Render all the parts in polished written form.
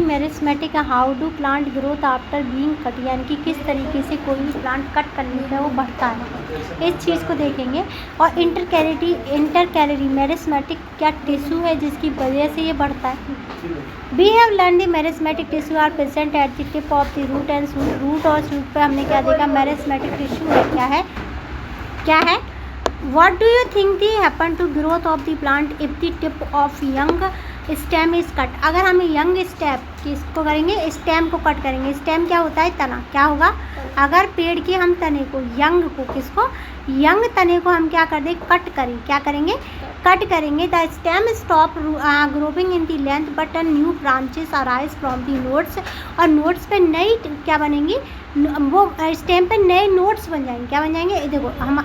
Meristematic how do plant growth after being cut, यानी कि किस तरीके से कोई भी प्लांट कट करने पे वो बढ़ता है, इस चीज़ को देखेंगे। और इंटर कैलरी मेरिस्मेटिक क्या टिश्यू है जिसकी वजह से ये बढ़ता है। We have learn the meristematic tissue are present at the tip of the root and shoot. Root और शूट पे हमने क्या देखा, मेरिस्मेटिक टिश्यू है, क्या है। What do you think the happen to growth of the plant if the tip of young stem is cut? अगर हम यंग स्टेम किसको करेंगे, स्टेम को कट करेंगे। स्टेम क्या होता है, तना। क्या होगा, अगर पेड़ के हम तने को, यंग को, किसको, यंग तने को हम क्या कर दें, कट करें, क्या करेंगे, कट करेंगे। The stem stop growing in the length but new branches arise from the notes, और नोट्स पे नई क्या बनेंगी, वो स्टेम पे नए नोट्स बन जाएंगे। क्या बन जाएंगे, देखो हम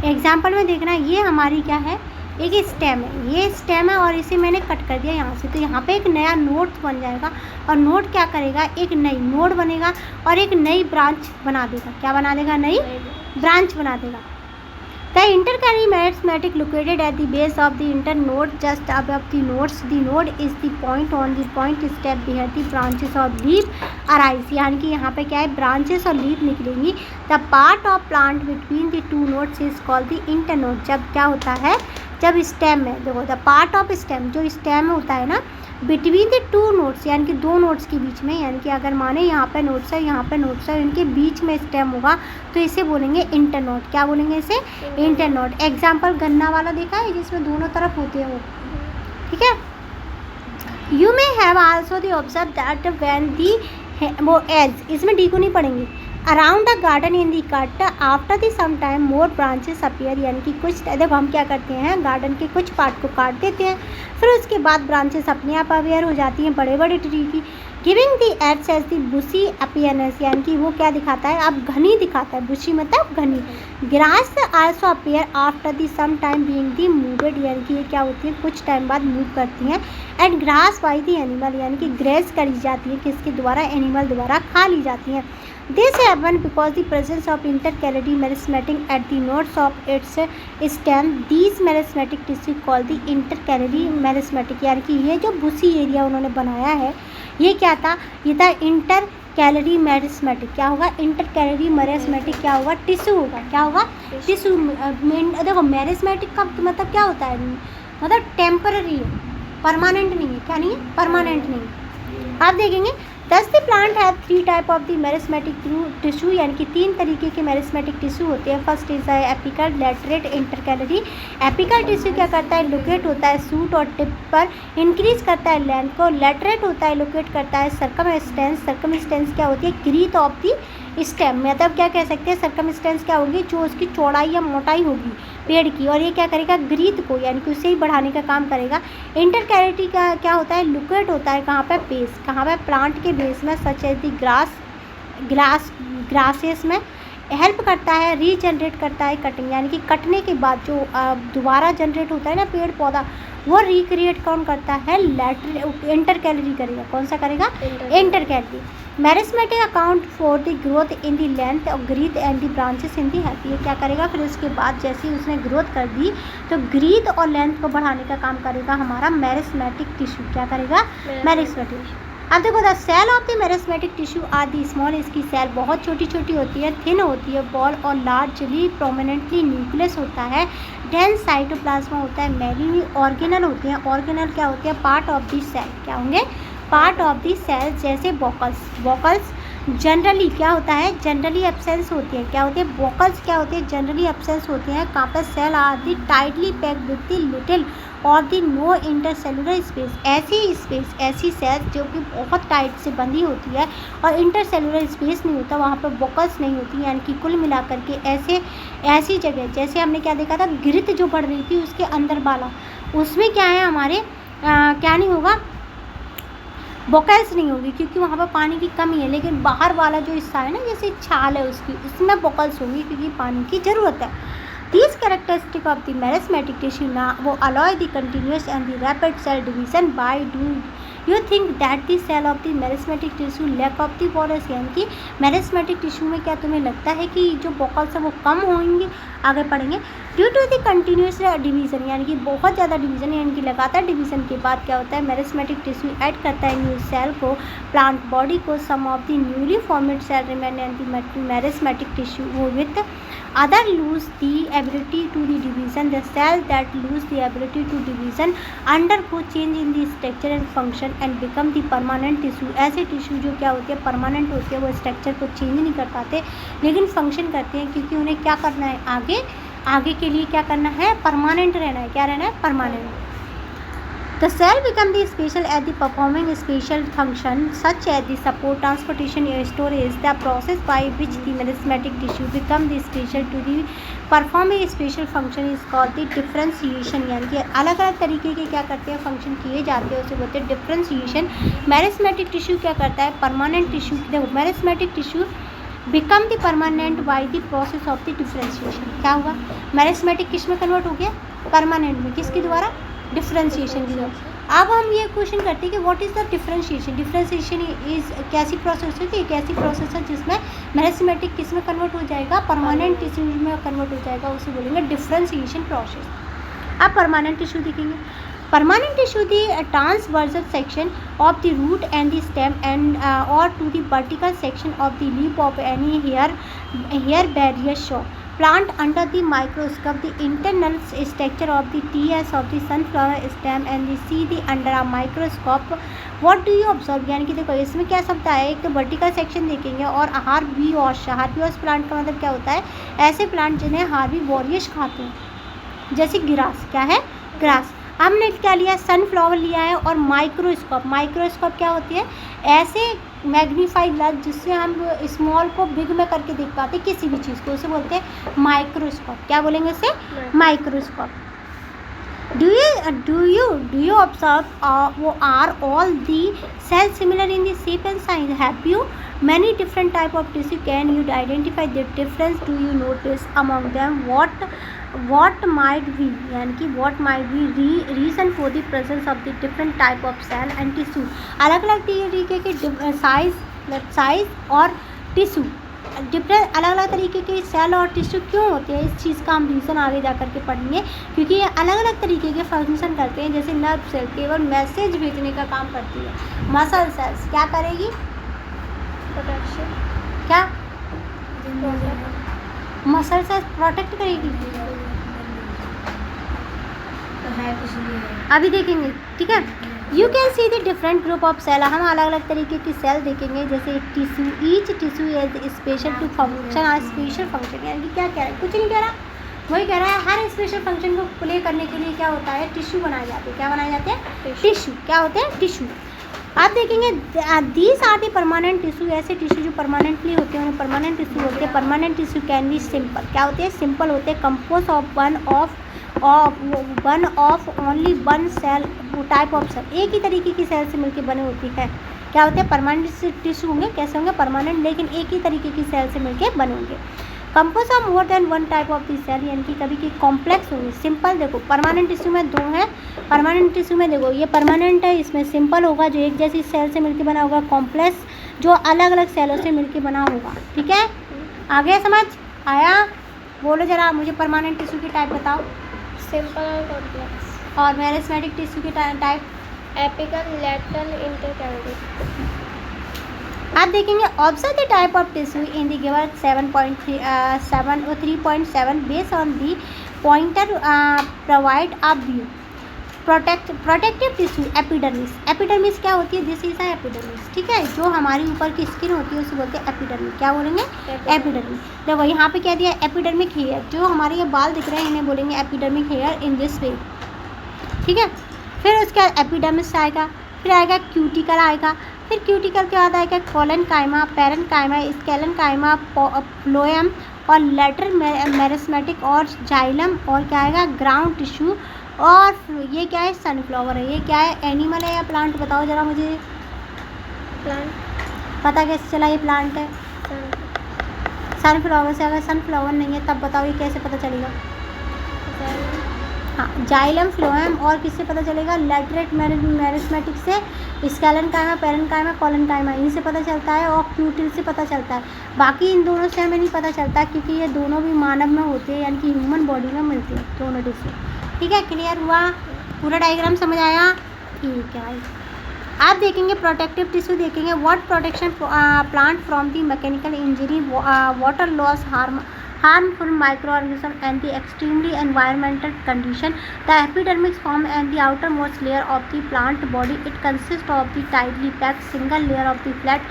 एग्जाम्पल में देखना, ये हमारी क्या है, एक स्टेम है, ये स्टेम है और इसे मैंने कट कर दिया यहाँ से, तो यहाँ पे एक नया नोट बन जाएगा और नोट क्या करेगा, एक नई नोड बनेगा और एक नई ब्रांच बना देगा। क्या बना देगा, नई ब्रांच बना देगा। The intercalary merismatic located at the base of the internode just above the nodes. The node is the point on the point step where the branches or leaf arise. यानी कि यहाँ पे क्या है, branches और leaf निकलेंगी। The part of plant between the two nodes is called the internode. जब क्या होता है, जब स्टेम में देखो, द पार्ट ऑफ स्टेम, जो स्टेम होता है ना, बिटवीन द टू नोट्स, यानी कि दो नोट्स के बीच में, यानी कि अगर माने यहाँ पे नोट्स है, यहाँ पे नोट्स है, इनके बीच में स्टेम होगा तो इसे बोलेंगे इंटरनोड। क्या बोलेंगे इसे, इंटरनोड। एग्जाम्पल गन्ना वाला देखा है जिसमें दोनों तरफ होते हैं वो, ठीक है। You may have also the observe that when the, वो एज, इसमें डी को नहीं पढ़ेंगे, around the garden in the cut after the some time more branches appear, यानी कि कुछ, देखो हम क्या करते हैं, गार्डन के कुछ पार्ट को काट देते हैं, फिर उसके बाद ब्रांचेस अपने आप अवेयर हो जाती हैं बड़े बड़े ट्री की। Giving the aids as the bushy appearance, यानी कि वो क्या दिखाता है, अब घनी दिखाता है, बुशी मतलब घनी। Grass also appear after the some time being the mowed, यानी कि ये क्या होती है, कुछ टाइम बाद मूव करती हैं। And grass by the animal, यानी कि ग्रेस करी जाती है, किसके द्वारा, एनिमल द्वारा खा ली जाती हैं। This happen because the presence of intercalary merismatic at the nodes of its stem. These merismatic tissue called the intercalary merismatic, यानी कि ये जो बुशी एरिया उन्होंने बनाया है, ये क्या था, ये था इंटर कैलरी मेरिस्मेटिक। क्या होगा, इंटर कैलरी मेरिस्मेटिक क्या होगा, टिश्यू होगा। क्या होगा, टिश्यू। देखो मेरिस्मेटिक का मतलब क्या होता है, मतलब टेम्पररी है, परमानेंट नहीं है। क्या नहीं है, परमानेंट नहीं है। आप देखेंगे दस the plant have 3 type of the meristematic tissue, यानी कि 3 तरीके के मेरिस्मेटिक टिश्यू होते हैं। फर्स्ट इज है apical, laterite, intercalary. Apical tissue क्या करता है, लोकेट होता है सूट और टिप पर, इंक्रीज करता है लेंथ को। लेटरेट होता है, लोकेट करता है सर्कमस्टेंस। सर्कमस्टेंस क्या होती है, ग्रीथ ऑफ दी स्टेम, मतलब क्या कह सकते हैं, सर्कमस्टेंस क्या होगी, जो उसकी चौड़ाई या मोटाई होगी पेड़ की, और ये क्या करेगा, ग्रीथ को, यानी कि उसे ही बढ़ाने का काम करेगा। इंटरकैलरी का क्या होता है, लोकेट होता है कहाँ पे, बेस, कहाँ पे, प्लांट के बेस में, सच एज दी ग्रासेस में। हेल्प करता है, रीजनरेट करता है कटिंग, यानी कि कटने के बाद जो दोबारा जनरेट होता है ना पेड़ पौधा, वो रिक्रिएट कौन करता है, इंटरकैलरी करेगा। कौन सा करेगा, intercalary. Meristematic account for the growth in the length of girth and the branches in the help, ये क्या करेगा, फिर उसके बाद जैसे ही उसने ग्रोथ कर दी तो ग्रीथ और लेंथ को बढ़ाने का काम करेगा हमारा मेरिस्मेटिक टिश्यू। क्या करेगा, मेरिस्मेटिक। अब देखो the cell of the meristematic tissue are the small, इसकी सेल बहुत छोटी छोटी होती है, थिन होती है, बॉल और लार्जली प्रोमिनेंटली न्यूक्लियस होता है। डेंस साइटोप्लाज्मा होता है, मैनी ऑर्गेनल होते हैं। ऑर्गेनल क्या होते हैं, पार्ट ऑफ दी सेल। क्या होंगे, पार्ट ऑफ दी सेल, जैसे वोकल्स जनरली क्या होता है, जनरली एब्सेंस होती है। क्या होती है, वोकल्स क्या होती है, जनरली एब्सेंस होती हैं। कहाँ पर, cell are the tightly packed with the little और दी नो इंटरसेलुलर स्पेस, ऐसी सेल्स जो कि बहुत टाइट से बंधी होती है और इंटरसेलुलर स्पेस नहीं होता, वहाँ पर वोकल्स नहीं होती, यानी कि कुल मिलाकर के ऐसी जगह, जैसे हमने क्या देखा था, गिरत जो बढ़ रही थी उसके अंदर वाला, उसमें क्या है हमारे, क्या नहीं होगा, वोकल्स नहीं होगी, क्योंकि वहाँ पर पानी की कमी है। लेकिन बाहर वाला जो हिस्सा है ना, जैसे छाल है उसकी, उसमें वोकल्स होंगी क्योंकि पानी की ज़रूरत है। These characteristics of the merismatic tissue now वो allow the continuous and the rapid cell division by you think that the cell of the meristematic tissue lack of the walls, यानी कि मेरिस्मेटिक टिश्यू में क्या तुम्हें लगता है कि जो वॉल्स है वो कम होंगे? आगे पढ़ेंगे। Due to the continuous division, यानी कि बहुत ज़्यादा डिवीजन, यानी कि लगातार डिवीजन के बाद क्या होता है, मेरिस्मेटिक टिश्यू ऐड करता है न्यू सेल को प्लांट बॉडी को। Some of the newly formed cell remain in the meristematic tissue वो with other lose the ability to the division. The cell that lose the ability to division undergo change in the structure and function and become the permanent tissue. ऐसे tissue जो क्या होती है, permanent होती है, वो structure को change नहीं कर पाते लेकिन फंक्शन करते हैं, क्योंकि उन्हें क्या करना है, आगे के लिए क्या करना है, परमानेंट रहना है। क्या रहना है? Permanent. The cell become the special at the performing special function such as the support, transportation, or storage. The process by which the merismatic tissue become the special to the perform a special function is called the differentiation। यानी कि अलग अलग तरीके के क्या करते हैं, function किए जाते हैं, उसे बोलते हैं डिफरेंशिएशन। मेरिस्मेटिक टिश्यू क्या करता है, परमानेंट टिश्यू, देखो meristematic tissue become the permanent by the process of the differentiation. क्या हुआ, मेरिस्मेटिक किस में कन्वर्ट हो गया, परमानेंट में। किसके द्वारा? डिफरेंशिएशन की द्वारा। अब हम ये क्वेश्चन करते हैं कि what is the differentiation. Differentiation is कैसी प्रोसेस है, एक ऐसी प्रोसेस है जिसमें मेरिस्मेटिक किस में कन्वर्ट हो जाएगा, परमानेंट टिश्यू में कन्वर्ट हो जाएगा, उसे बोलेंगे डिफरेंशिएशन प्रोसेस। अब परमानेंट टिश्यू देखेंगे। Permanent tissue the transversal section of the root and the stem and और to the vertical section of the leaf of any hair barrier show plant under the microscope the internal structure of the TS of the sunflower stem and the see the under a microscope what do you observe। यानी कि देखो इसमें क्या शब्द है, एक तो vertical section देखेंगे और हार्बीवॉश प्लांट का मतलब क्या होता है, ऐसे प्लांट जिन्हें हार्बीवोरियस खाते हैं, जैसे ग्रास। क्या है? ग्रास। हमने क्या लिया, सनफ्लावर लिया है, और माइक्रोस्कोप क्या होती है, ऐसे मैग्नीफाइड ग्लास जिससे हम स्मॉल को बिग में करके देख पाते हैं किसी भी चीज़ को, उसे बोलते हैं माइक्रोस्कोप। क्या बोलेंगे इसे? Microscope. Do you observe are all the cells similar in the shape and size? Have you many different type of tissue? Can you identify the difference? Do you notice among them what might be, यानी कि what might be reason for the presence of the different type of cell and tissue। अलग अलग तरीके के size और tissue, different अलग अलग तरीके के सेल और टिश्यू क्यों होते हैं, इस चीज़ का हम रीज़न आगे जा कर के पढ़ेंगे, क्योंकि ये अलग अलग तरीके के फंक्शन करते हैं। जैसे नर्व सेल केवल मैसेज भेजने का काम करती है, मसल सेल्स क्या करेगी, प्रोटेक्शन। क्या? मसल सेल्स प्रोटेक्ट करेगी, अभी देखेंगे, ठीक है। You can see the different group of cell, हम अलग अलग तरीके की सेल देखेंगे, जैसे tissue, each tissue is special to function और स्पेशल फंक्शन। यानी कि क्या कह रहा है, कुछ नहीं कह रहा, वही कह रहा है हर स्पेशल फंक्शन को प्ले करने के लिए क्या होता है, टिश्यू बनाए जाते हैं। क्या बनाए जाते हैं? टिश्यू। क्या होते हैं? टिश्यू। आप देखेंगे these are the permanent tissue, ऐसे टिश्यू जो परमानेंटली होते हैं उन्हें परमानेंट टिश्यू होते हैं। Permanent tissue can be simple. क्या होते हैं? सिंपल होते हैं। Compose of one of only one cell type of cell, एक ही तरीके की सेल से मिलकर बने होती है। क्या होते हैं? परमानेंट टिश्यू होंगे। कैसे होंगे? परमानेंट, लेकिन एक ही तरीके की सेल से मिलकर बने होंगे। Compose of more than one type of the cell, यानी कि कभी की कॉम्प्लेक्स होंगे। सिंपल देखो परमानेंट टिश्यू में दो हैं, परमानेंट टिश्यू में देखो ये परमानेंट है, इसमें सिंपल होगा जो एक जैसी सेल से मिलकर बना होगा, कॉम्प्लेक्स जो अलग अलग सेलों से मिलकर बना होगा। ठीक है, आगे समझ आया? बोलो जरा मुझे परमानेंट टिश्यू की टाइप बताओ। सिंपल और कॉम्प्लेक्स। और मेरिस्मेटिक टिश्यू की टाइप? Apical, lateral, intercalary. आप देखेंगे observe the type of tissue in the given 3.7 based on the pointer provide a view. Protective tissue epidermis. Epidermis क्या होती है? This is a epidermis. ठीक है, जो हमारी ऊपर की स्किन होती है उसे बोलते हैं एपिडर्मिस। क्या बोलेंगे? एपिडर्मिस। देखो यहाँ पे क्या दिया? एपिडर्मिक हेयर, जो हमारे ये बाल दिख रहे हैं इन्हें बोलेंगे epidermic here in this way. ठीक है, फिर उसके बाद एपिडर्मिस आएगा, फिर आएगा क्यूटिकल आएगा, फिर क्यूटिकल के बाद आएगा कॉलन काइमा, पैरन काइमा, स्केलन काइमा, फ्लोएम और लेटर मेरिस्मेटिक और जाइलम, और क्या आएगा? Ground tissue. और ये क्या है? सनफ्लावर है। ये क्या है? एनिमल है या प्लांट? बताओ जरा मुझे। प्लांट। पता कैसे चला ये प्लांट है? सनफ्लावर से। अगर सनफ्लावर नहीं है तब बताओ ये कैसे पता चलेगा? हाँ, जाइलम फ्लोएम और किससे पता चलेगा, लैटरेट मेरिस्मेटिक से, स्केलेनकाइमा, पेरेन्काइमा, कोलेनकाइमा, इनसे पता चलता है और क्यूटिल से पता चलता है। बाकी इन दोनों से हमें नहीं पता चलता क्योंकि ये दोनों भी मानव में होते हैं, यानी कि ह्यूमन बॉडी में मिलते हैं दोनों टिश्यू। ठीक है, क्लियर हुआ, पूरा डायग्राम समझ आया? ठीक है। आप देखेंगे प्रोटेक्टिव टिश्यू देखेंगे, what protection plant from the mechanical injury, water loss, harmful microorganism and the extremely environmental condition. The epidermis form and the outermost layer of the plant body. It consists of the tightly packed single layer of the flat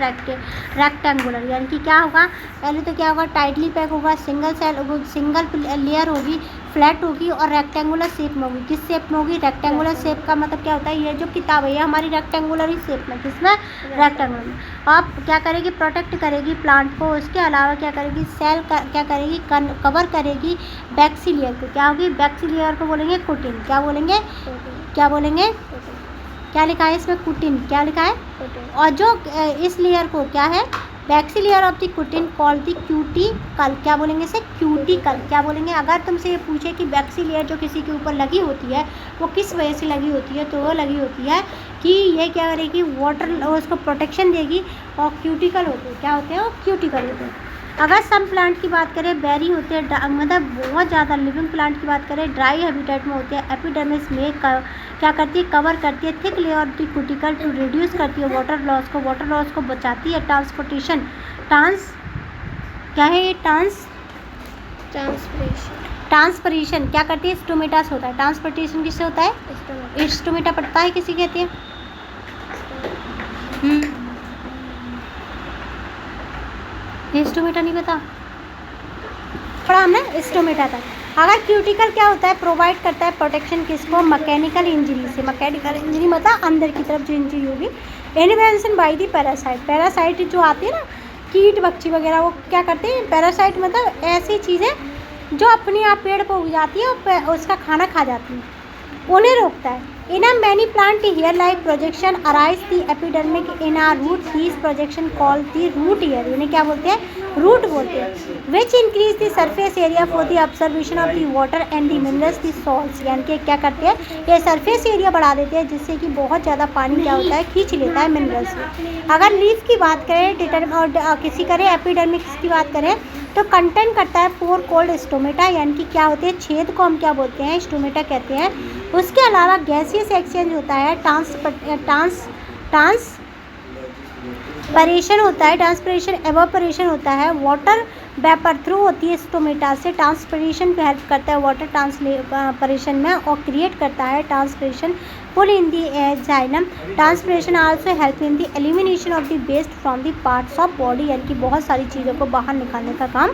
rectangular, यानी कि क्या होगा, पहले तो क्या होगा, tightly pack होगा, single layer होगी, फ्लैट होगी और रेक्टेंगुलर शेप में होगी। किस शेप में होगी, रेक्टेंगुलर शेप का मतलब क्या होता है, ये जो किताब है ये हमारी रेक्टेंगुलर ही शेप में, किसमें, रेक्टेंगुलर में। आप क्या करेगी, प्रोटेक्ट करेगी प्लांट को, उसके अलावा क्या करेगी, सेल क्या करेगी, कवर करेगी बैक्सीलियर को। क्या होगी, बैक्सीलियर को बोलेंगे कुटिन, क्या बोलेंगे, क्या बोलेंगे, क्या लिखा है इसमें, कुटिन, क्या लिखा है, और जो इस लेयर को क्या है, बैक्सीलियर of the cutin called the cuticle, क्या बोलेंगे इसे, क्यूटिकल, क्या बोलेंगे। अगर तुमसे ये पूछे कि बैक्सीलियर जो किसी के ऊपर लगी होती है वो किस वजह से लगी होती है, तो वो लगी होती है कि ये क्या करेगी, वाटर उसको प्रोटेक्शन देगी, और क्यूटिकल होते हैं, क्या होते हैं, वो क्यूटिकल होते हैं। अगर सम प्लांट की बात करें बेरी होते हैं, मतलब बहुत ज़्यादा लिविंग प्लांट की बात करें ड्राई हैबिटेट में होते हैं, एपिडर्मिस में क्या करती है, कवर करती है thick layer of the cuticle to reduce करती है वाटर लॉस को बचाती है। ट्रांसपोर्टेशन क्या है ये, ट्रांसपरेशन क्या करती है, स्टोमेटा से होता है। ट्रांसपोर्टेशन किससे होता है, स्टोमेटा पड़ता है, किसी कहते हैं, स्टोमेटा नहीं पता, पढ़ा हमने, स्टोमेटा था। अगर क्यूटिकल क्या होता है, प्रोवाइड करता है प्रोटेक्शन किसको, मैकेनिकल इंजरी से। मैकेनिकल इंजरी मतलब अंदर की तरफ जो इंजरी होगी। इन्वेंशन बाय दी पैरासाइट जो आती है ना, कीट बच्ची वगैरह, वो क्या करते हैं, पैरासाइट मतलब ऐसी चीज़ें जो अपने आप पेड़ पर उग जाती है और उसका खाना खा जाती है, उन्हें रोकता है। In a many plant hair like projection arise the epidermic in a root, these projection called the root hair, इन्हें क्या बोलते हैं, रूट बोलते हैं। which increase the surface area for the absorption of the water and the minerals, the salts, यानी कि क्या करते हैं, ये सरफेस एरिया बढ़ा देते हैं जिससे कि बहुत ज़्यादा पानी क्या होता है, खींच लेता है मिनरल्स में। अगर लीफ की बात करें, और किसी करें एपिडर्मिक्स की बात करें तो कंटेंट करता है पोर कोल्ड स्टोमेटा, यानी कि क्या होते हैं, छेद को हम क्या बोलते हैं, स्टोमेटा कहते हैं। उसके अलावा गैसियस एक्सचेंज होता है, ट्रांसपरेशन होता है, ट्रांसपरेशन एवापोरेशन होता है, वाटर वेपर थ्रू होती है स्टोमेटा से। ट्रांसपरेशन पे हेल्प करता है वाटर ट्रांसपरेशन में, और क्रिएट करता है transpiration pull in the xylem. Transpiration also help in the elimination of the waste from the parts of body, यानी कि बहुत सारी चीज़ों को बाहर निकालने का काम